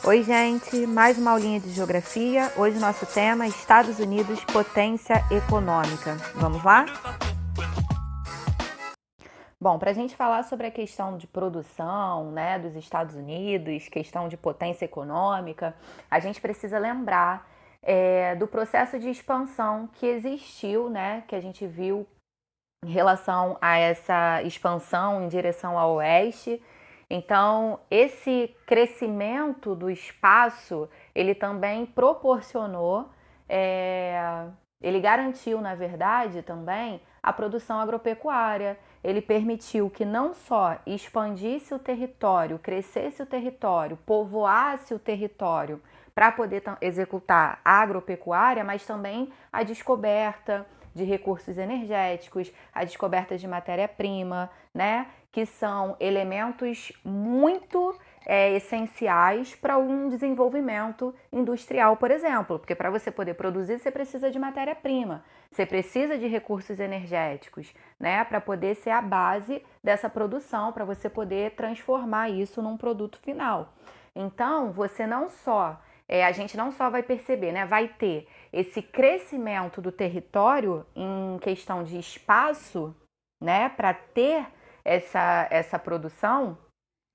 Oi, gente, mais uma aulinha de geografia. Hoje nosso tema é Estados Unidos, potência econômica. Vamos lá? Bom, para a gente falar sobre a questão de produção, né, dos Estados Unidos, questão de potência econômica, a gente precisa lembrar do processo de expansão que existiu, né, que a gente viu em relação a essa expansão em direção ao oeste. Então, esse crescimento do espaço, ele também proporcionou, ele garantiu, na verdade, também a produção agropecuária. Ele permitiu que não só expandisse o território, crescesse o território, povoasse o território para poder executar a agropecuária, mas também a descoberta de recursos energéticos, a descoberta de matéria-prima, né, que são elementos muito essenciais para um desenvolvimento industrial, por exemplo, porque para você poder produzir você precisa de matéria-prima, você precisa de recursos energéticos, né, para poder ser a base dessa produção, para você poder transformar isso num produto final. Então, você não só a gente não só vai perceber, né, vai ter esse crescimento do território em questão de espaço, né, para ter essa produção,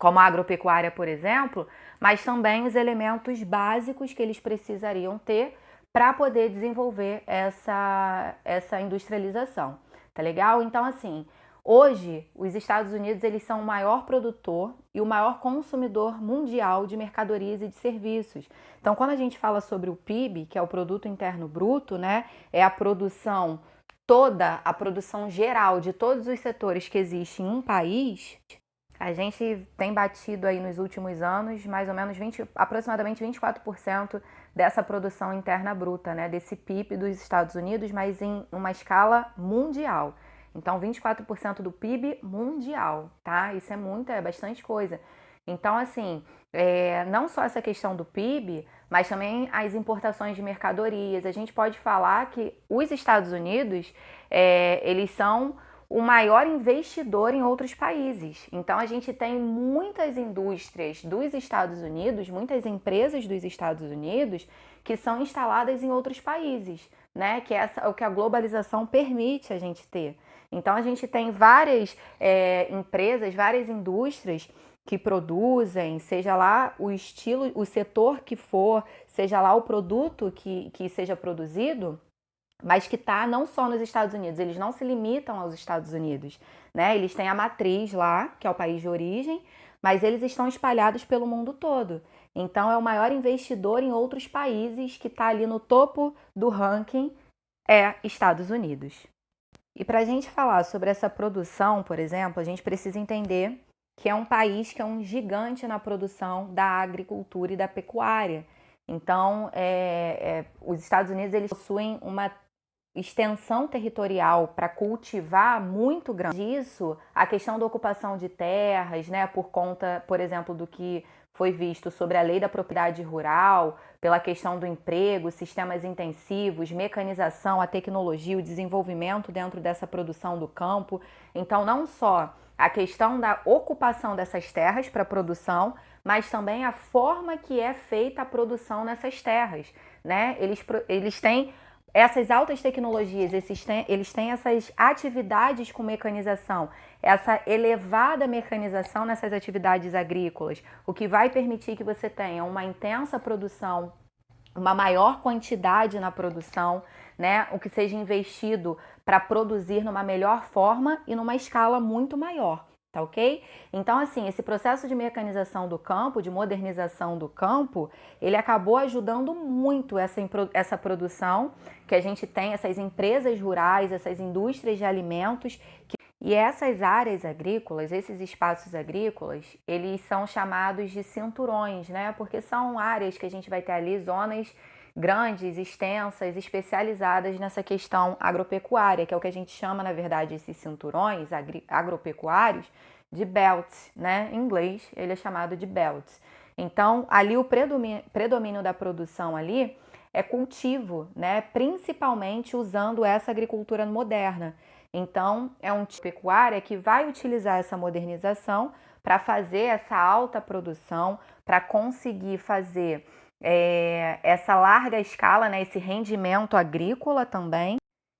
como a agropecuária, por exemplo, mas também os elementos básicos que eles precisariam ter para poder desenvolver essa industrialização. Tá legal? Então, assim, hoje os Estados Unidos eles são o maior produtor e o maior consumidor mundial de mercadorias e de serviços. Então, quando a gente fala sobre o PIB, que é o Produto Interno Bruto, né, é a produção toda, a produção geral de todos os setores que existem em um país, a gente tem batido aí nos últimos anos mais ou menos aproximadamente 24% dessa produção interna bruta, né, desse PIB dos Estados Unidos, mas em uma escala mundial. Então, 24% do PIB mundial, tá? Isso é bastante coisa. Então, assim, não só essa questão do PIB, mas também as importações de mercadorias. A gente pode falar que os Estados Unidos, eles são o maior investidor em outros países. Então, a gente tem muitas indústrias dos Estados Unidos, muitas empresas dos Estados Unidos que são instaladas em outros países, né? Que é o que a globalização permite a gente ter. Então, a gente tem várias empresas, várias indústrias que produzem, seja lá o estilo, o setor que for, seja lá o produto que seja produzido, mas que está não só nos Estados Unidos, eles não se limitam aos Estados Unidos, né? Eles têm a matriz lá, que é o país de origem, mas eles estão espalhados pelo mundo todo. Então, é o maior investidor em outros países que está ali no topo do ranking, é Estados Unidos. E para a gente falar sobre essa produção, por exemplo, a gente precisa entender que é um país que é um gigante na produção da agricultura e da pecuária. Então, os Estados Unidos eles possuem uma extensão territorial para cultivar muito grande. Isso, a questão da ocupação de terras, né, por conta, por exemplo, do que foi visto sobre a lei da propriedade rural, pela questão do emprego, sistemas intensivos, mecanização, a tecnologia, o desenvolvimento dentro dessa produção do campo. Então, não só a questão da ocupação dessas terras para produção, mas também a forma que é feita a produção nessas terras, né? Eles têm essas altas tecnologias, eles têm essas atividades com mecanização, essa elevada mecanização nessas atividades agrícolas, o que vai permitir que você tenha uma intensa produção, uma maior quantidade na produção, né? O que seja investido para produzir numa melhor forma e numa escala muito maior. Tá ok? Então, assim, esse processo de mecanização do campo, de modernização do campo, ele acabou ajudando muito essa produção que a gente tem, essas empresas rurais, essas indústrias de alimentos. E essas áreas agrícolas, esses espaços agrícolas, eles são chamados de cinturões, né? Porque são áreas que a gente vai ter ali, zonas grandes, extensas, especializadas nessa questão agropecuária, que é o que a gente chama, na verdade, esses cinturões agropecuários de belts, né? Em inglês, ele é chamado de belts. Então, ali o predomínio da produção ali é cultivo, né? Principalmente usando essa agricultura moderna. Então, é um tipo de pecuária que vai utilizar essa modernização para fazer essa alta produção, para conseguir fazer essa larga escala, né, esse rendimento agrícola também.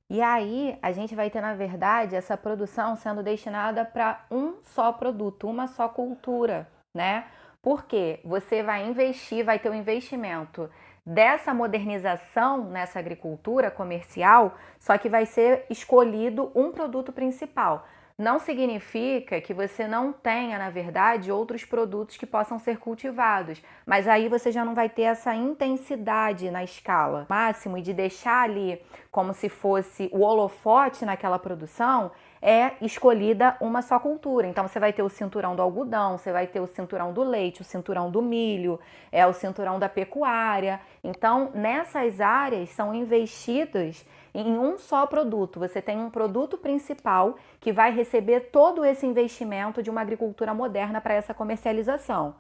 E aí a gente vai ter, na verdade, essa produção sendo destinada para um só produto, uma só cultura, né? Porque você vai investir, vai ter o investimento dessa modernização nessa agricultura comercial, só que vai ser escolhido um produto principal. Não significa que você não tenha, na verdade, outros produtos que possam ser cultivados, mas aí você já não vai ter essa intensidade na escala máximo e de deixar ali como se fosse o holofote naquela produção, é escolhida uma só cultura. Então você vai ter o cinturão do algodão, você vai ter o cinturão do leite, o cinturão do milho, o cinturão da pecuária. Então nessas áreas são investidas em um só produto. Você tem um produto principal que vai receber todo esse investimento de uma agricultura moderna para essa comercialização.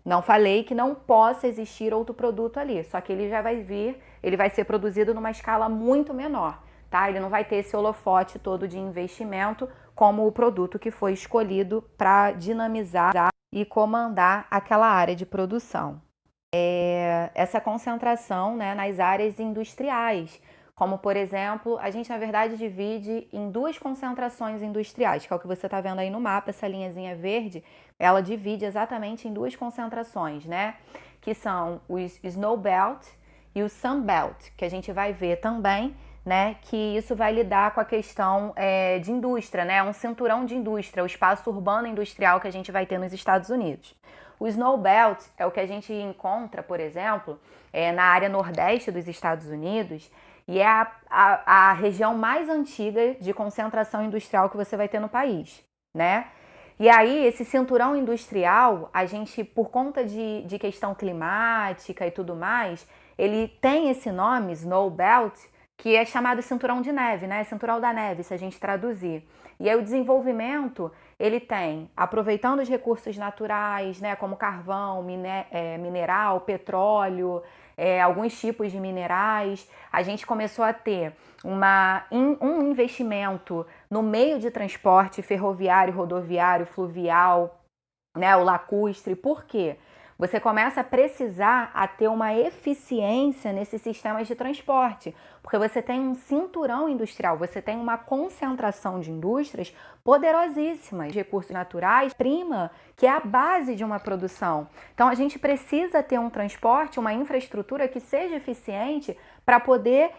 Não falei que não possa existir outro produto ali, só que ele já vai vir, ele vai ser produzido numa escala muito menor, tá? Ele não vai ter esse holofote todo de investimento como o produto que foi escolhido para dinamizar e comandar aquela área de produção. Essa concentração, né, nas áreas industriais, como por exemplo, a gente na verdade divide em duas concentrações industriais, que é o que você está vendo aí no mapa, essa linhazinha verde, ela divide exatamente em duas concentrações, né? Que são os Snow Belt e o Sun Belt, que a gente vai ver também, né? Que isso vai lidar com a questão de indústria, né? Um cinturão de indústria, o espaço urbano industrial que a gente vai ter nos Estados Unidos. O Snow Belt é o que a gente encontra, por exemplo, na área nordeste dos Estados Unidos, e é a região mais antiga de concentração industrial que você vai ter no país, né? E aí, esse cinturão industrial, a gente, por conta de questão climática e tudo mais, ele tem esse nome, Snow Belt, que é chamado cinturão de neve, né? Cinturão da neve, se a gente traduzir. E aí o desenvolvimento, ele tem, aproveitando os recursos naturais, né? Como carvão, mineral, petróleo, alguns tipos de minerais. A gente começou a ter um investimento no meio de transporte ferroviário, rodoviário, fluvial, né? O lacustre. Por quê? Você começa a precisar a ter uma eficiência nesses sistemas de transporte, porque você tem um cinturão industrial, você tem uma concentração de indústrias poderosíssimas, recursos naturais, prima, que é a base de uma produção. Então a gente precisa ter um transporte, uma infraestrutura que seja eficiente para poder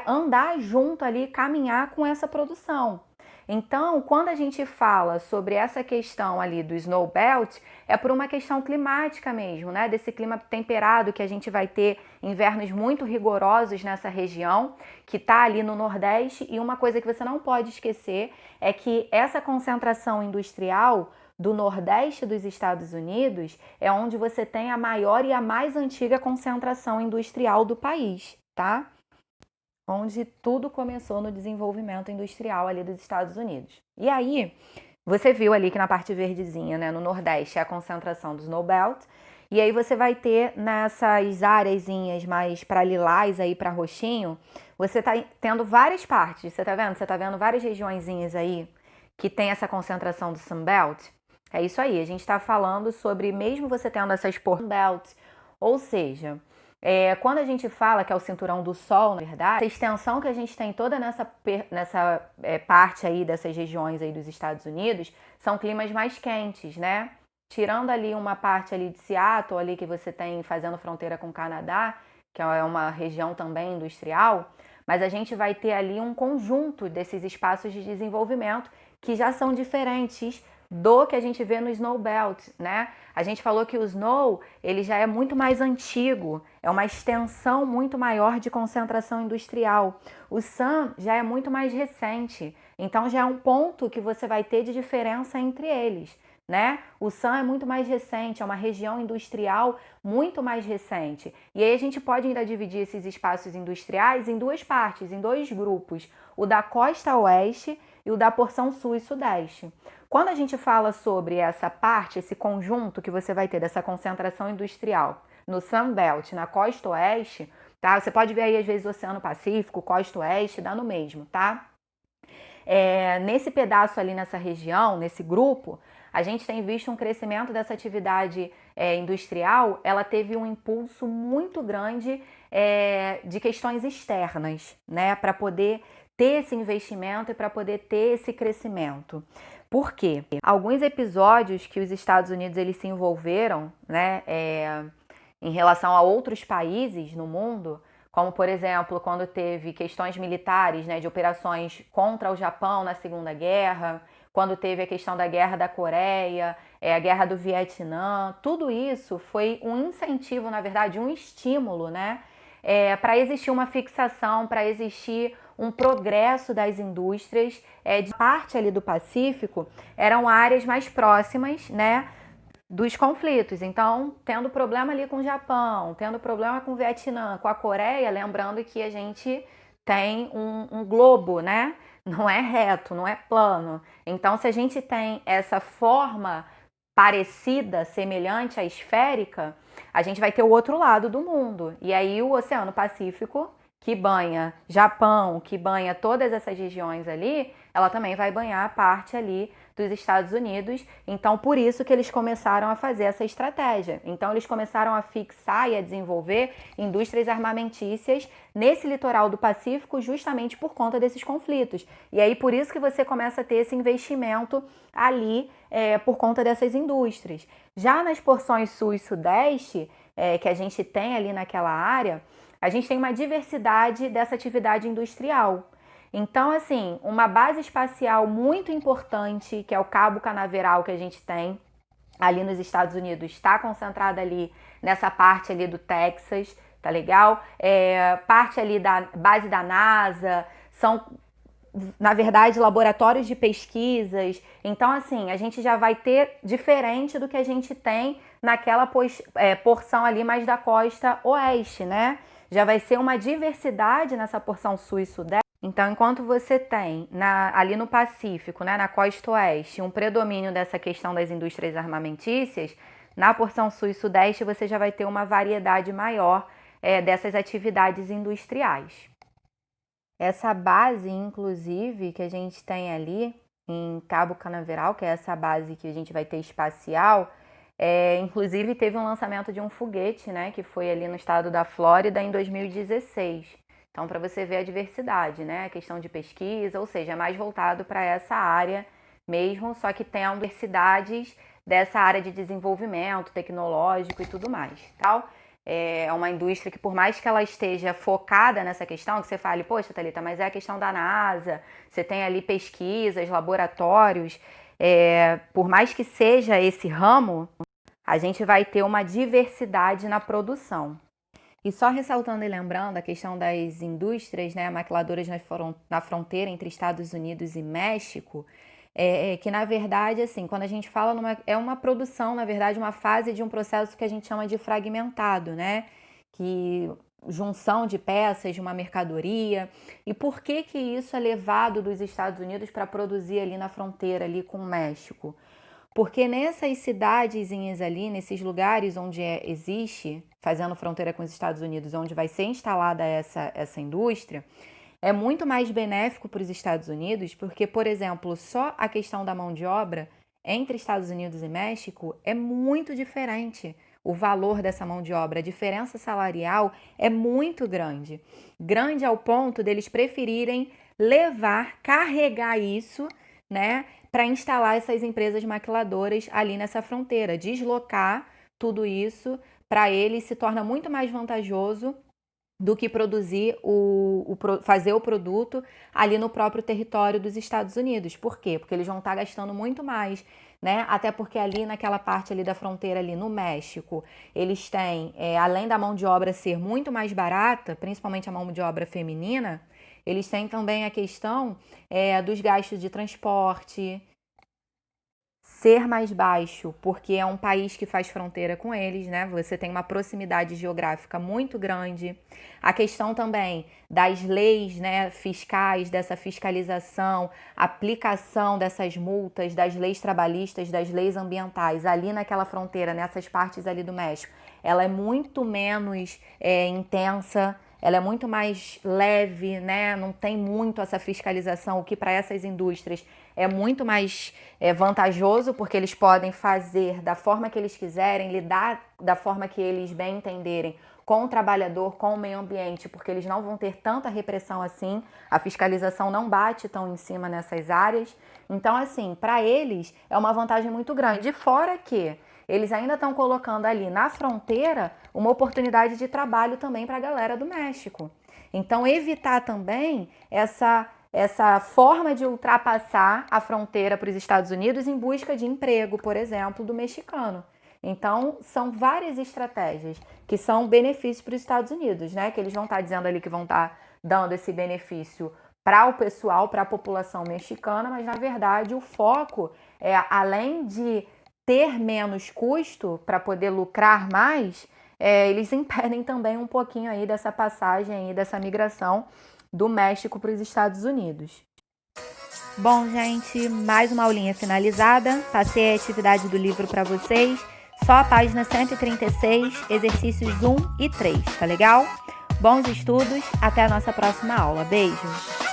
andar junto ali, caminhar com essa produção. Então, quando a gente fala sobre essa questão ali do Snow Belt, é por uma questão climática mesmo, né? Desse clima temperado que a gente vai ter invernos muito rigorosos nessa região, que está ali no Nordeste. E uma coisa que você não pode esquecer é que essa concentração industrial do Nordeste dos Estados Unidos é onde você tem a maior e a mais antiga concentração industrial do país, tá? Onde tudo começou no desenvolvimento industrial ali dos Estados Unidos. E aí, você viu ali que na parte verdezinha, né, no Nordeste, é a concentração do Snow Belt, e aí você vai ter nessas áreazinhas mais para lilás aí para roxinho, você tá tendo várias partes, você tá vendo? Você tá vendo várias regiõezinhas aí que tem essa concentração do Sun Belt. É isso aí, a gente está falando sobre, mesmo você tendo essas Sun Belt, ou seja, quando a gente fala que é o cinturão do sol, na verdade, essa extensão que a gente tem toda nessa parte aí dessas regiões aí dos Estados Unidos, são climas mais quentes, né? Tirando ali uma parte ali de Seattle, ali que você tem fazendo fronteira com o Canadá, que é uma região também industrial, mas a gente vai ter ali um conjunto desses espaços de desenvolvimento que já são diferentes do que a gente vê no Snow Belt, né? A gente falou que o Snow, ele já é muito mais antigo, é uma extensão muito maior de concentração industrial. O Sun já é muito mais recente, então já é um ponto que você vai ter de diferença entre eles, né? O Sun é muito mais recente, é uma região industrial muito mais recente. E aí a gente pode ainda dividir esses espaços industriais em duas partes, em dois grupos, o da costa oeste e o da porção sul e sudeste. Quando a gente fala sobre essa parte, esse conjunto que você vai ter dessa concentração industrial no Sun Belt, na costa oeste, tá? Você pode ver aí às vezes o Oceano Pacífico, costa oeste, dá no mesmo, tá? Nesse pedaço ali, nessa região, nesse grupo, a gente tem visto um crescimento dessa atividade industrial, ela teve um impulso muito grande de questões externas, né, para poder ter esse investimento e para poder ter esse crescimento. Por quê? Alguns episódios que os Estados Unidos eles se envolveram, né, em relação a outros países no mundo, como, por exemplo, quando teve questões militares, né, de operações contra o Japão na Segunda Guerra, quando teve a questão da Guerra da Coreia, a Guerra do Vietnã, tudo isso foi um incentivo, na verdade, um estímulo, né, para existir uma fixação, para existir um progresso das indústrias. De parte ali do Pacífico, eram áreas mais próximas, né, dos conflitos. Então, tendo problema ali com o Japão, tendo problema com o Vietnã, com a Coreia, lembrando que a gente tem um globo, né? Não é reto, não é plano. Então, se a gente tem essa forma parecida, semelhante à esférica, a gente vai ter o outro lado do mundo. E aí o Oceano Pacífico, que banha Japão, que banha todas essas regiões ali, ela também vai banhar a parte ali dos Estados Unidos. Então, por isso que eles começaram a fazer essa estratégia. Então, eles começaram a fixar e a desenvolver indústrias armamentícias nesse litoral do Pacífico, justamente por conta desses conflitos. E aí, por isso que você começa a ter esse investimento ali, por conta dessas indústrias. Já nas porções sul e sudeste, que a gente tem ali naquela área, a gente tem uma diversidade dessa atividade industrial. Então, assim, uma base espacial muito importante, que é o Cabo Canaveral que a gente tem ali nos Estados Unidos, está concentrada ali nessa parte ali do Texas, tá legal? Parte ali da base da NASA, são, na verdade, laboratórios de pesquisas. Então, assim, a gente já vai ter diferente do que a gente tem naquela porção ali mais da costa oeste, né? Já vai ser uma diversidade nessa porção sul e sudeste. Então, enquanto você tem ali no Pacífico, né, na costa oeste, um predomínio dessa questão das indústrias armamentícias, na porção sul e sudeste você já vai ter uma variedade maior dessas atividades industriais. Essa base, inclusive, que a gente tem ali em Cabo Canaveral, que é essa base que a gente vai ter espacial, inclusive teve um lançamento de um foguete, né, que foi ali no estado da Flórida em 2016. Então, para você ver a diversidade, né, a questão de pesquisa, ou seja, é mais voltado para essa área mesmo, só que tem universidades dessa área de desenvolvimento tecnológico e tudo mais, tal. É uma indústria que, por mais que ela esteja focada nessa questão, que você fale, poxa, Thalita, mas é a questão da NASA, você tem ali pesquisas, laboratórios, por mais que seja esse ramo, a gente vai ter uma diversidade na produção. E só ressaltando e lembrando a questão das indústrias, né, maquiladoras na fronteira entre Estados Unidos e México, que na verdade, assim, quando a gente fala é uma produção, na verdade, uma fase de um processo que a gente chama de fragmentado, né? Que junção de peças de uma mercadoria. E por que que isso é levado dos Estados Unidos para produzir ali na fronteira, ali com o México? Porque nessas cidadezinhas ali, nesses lugares onde existe, fazendo fronteira com os Estados Unidos, onde vai ser instalada essa indústria, é muito mais benéfico para os Estados Unidos, porque, por exemplo, só a questão da mão de obra entre Estados Unidos e México é muito diferente. O valor dessa mão de obra, a diferença salarial é muito grande. Grande ao ponto deles preferirem carregar isso, né, para instalar essas empresas maquiladoras ali nessa fronteira. Deslocar tudo isso para eles se torna muito mais vantajoso do que produzir fazer o produto ali no próprio território dos Estados Unidos. Por quê? Porque eles vão estar gastando muito mais, né? Até porque ali naquela parte ali da fronteira ali no México, eles têm, além da mão de obra ser muito mais barata, principalmente a mão de obra feminina, eles têm também a questão dos gastos de transporte ser mais baixo, porque é um país que faz fronteira com eles, né? Você tem uma proximidade geográfica muito grande. A questão também das leis, né, fiscais, dessa fiscalização, aplicação dessas multas, das leis trabalhistas, das leis ambientais, ali naquela fronteira, nessas partes ali do México, ela é muito menos intensa. Ela é muito mais leve, né? Não tem muito essa fiscalização, o que para essas indústrias é muito mais vantajoso, porque eles podem fazer da forma que eles quiserem, lidar da forma que eles bem entenderem com o trabalhador, com o meio ambiente, porque eles não vão ter tanta repressão assim, a fiscalização não bate tão em cima nessas áreas. Então, assim, para eles é uma vantagem muito grande. Fora que eles ainda estão colocando ali na fronteira uma oportunidade de trabalho também para a galera do México. Então, evitar também essa forma de ultrapassar a fronteira para os Estados Unidos em busca de emprego, por exemplo, do mexicano. Então, são várias estratégias que são benefícios para os Estados Unidos, né? Que eles vão estar dizendo ali que vão estar dando esse benefício para o pessoal, para a população mexicana, mas, na verdade, o foco é, além de ter menos custo para poder lucrar mais, eles impedem também um pouquinho aí dessa passagem aí, dessa migração do México para os Estados Unidos. Bom, gente, mais uma aulinha finalizada. Passei a atividade do livro para vocês. Só a página 136, exercícios 1 e 3, tá legal? Bons estudos, até a nossa próxima aula. Beijo!